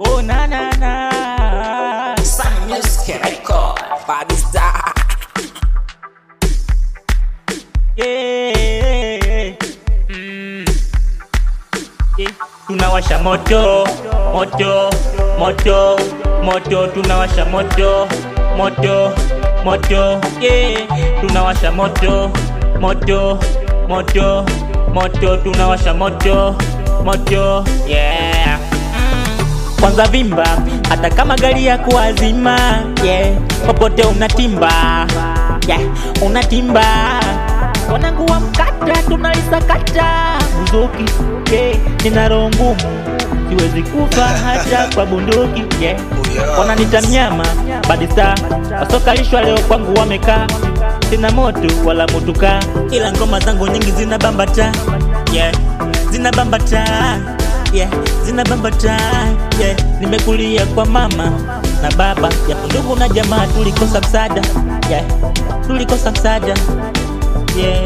Oh na na na, Sun Music Record, Body Star. yeah. Tunawasha moto, moto, moto, moto, tunawasha moto, moto, moto, yeah. Tunawasha moto, moto, moto, moto, tunawasha moto, moto, yeah. Kwanza vimba, hata kama gari ya kuazima, yeah. Popote unatimba, yeah. Unatimba. Wanangu wa mkata, tunalisakata buzuki, yeah. Nina roho ngumu, siwezi kufa hata kwa bunduki, yeah. Wananita mnyama, Body Star. Wasokalishwa leo kwangu wamekaa, sina moto wala mutuka, ila ngoma zangu nyingi zina bambata, yeah. Zina bambata, yeah. Zina bambata, yeah. Nimekulia kwa mama na baba, ya ndugu na jamaa, tulikosa msaada, yeah. Tulikosa msaada, yeah.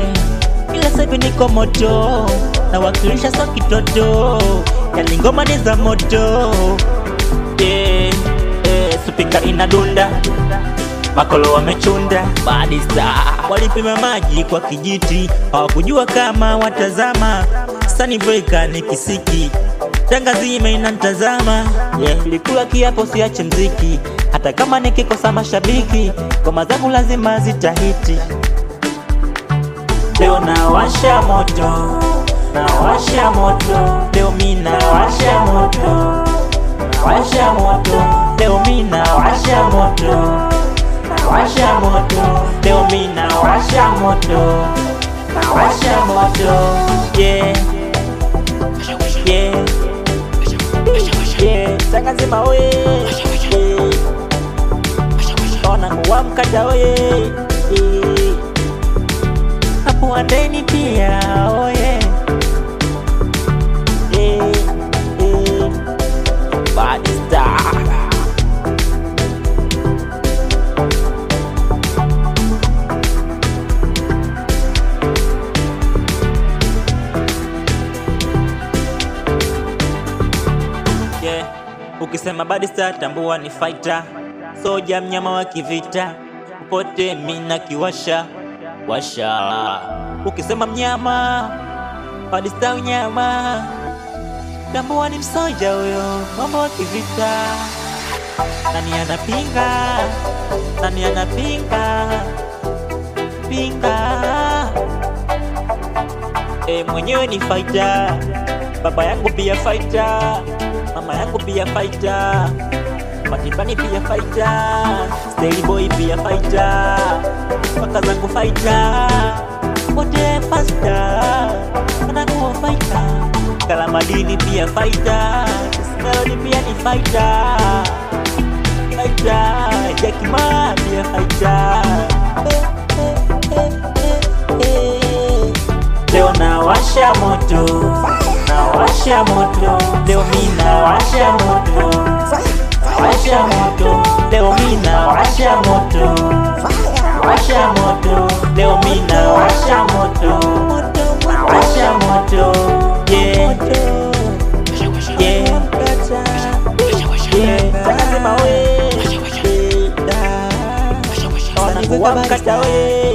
Ila sasa niko moto, na wakilisha so kitoto, yani ngoma ni za moto, yeah. Supika inadunda, makolo wamechunda. Body Star walipima maji kwa kijiti, hawakujua kama watazama. Sani breaker ni kisiki, Tanga zima inantazama, yeah. Nilikula kiapo siache mziki, hata kama nikikosa mashabiki, ngoma zangu lazima zitahiti. Leo nawasha moto, nawasha moto, leo mimi nawasha moto, nawasha moto, leo mimi nawasha moto, nawasha moto, leo mimi nawasha moto, nawasha moto, yeah. Yeah. Yeah. Tanga zima oye, yeah. Ona kuwa mkata oye, yeah. Hapo andeni pia oye, yeah. Yeah. Body Star. Yeah. Ukisema Body Star tambua ni fighter, soja mnyama wa kivita, popote mina kiwasha washa. Ukisema mnyama Body Star unyama, tambua ni msoja huyo, mama wa kivita. Nani anapinga? Nani anapinga? Pinga. Mwenyewe ni fighter, baba yangu pia fighter, mama yangu pia fighter, Matipani pia fighter, Stay Boy pia fighter, paka zangu fighter, wote faster, wanakuwa fighter. Kalamadini pia fighter, Melody pia ni fighter, fighter, Jackie Ma pia fighter. Leo nawasha moto, nawasha moto, leo mimi nawasha moto, nawasha moto, leo mimi nawasha moto, nawasha moto, leo mimi nawasha moto, nawasha moto, yeah. Yeah. Yeah. Tanga zima we, ona kuwa mkata we.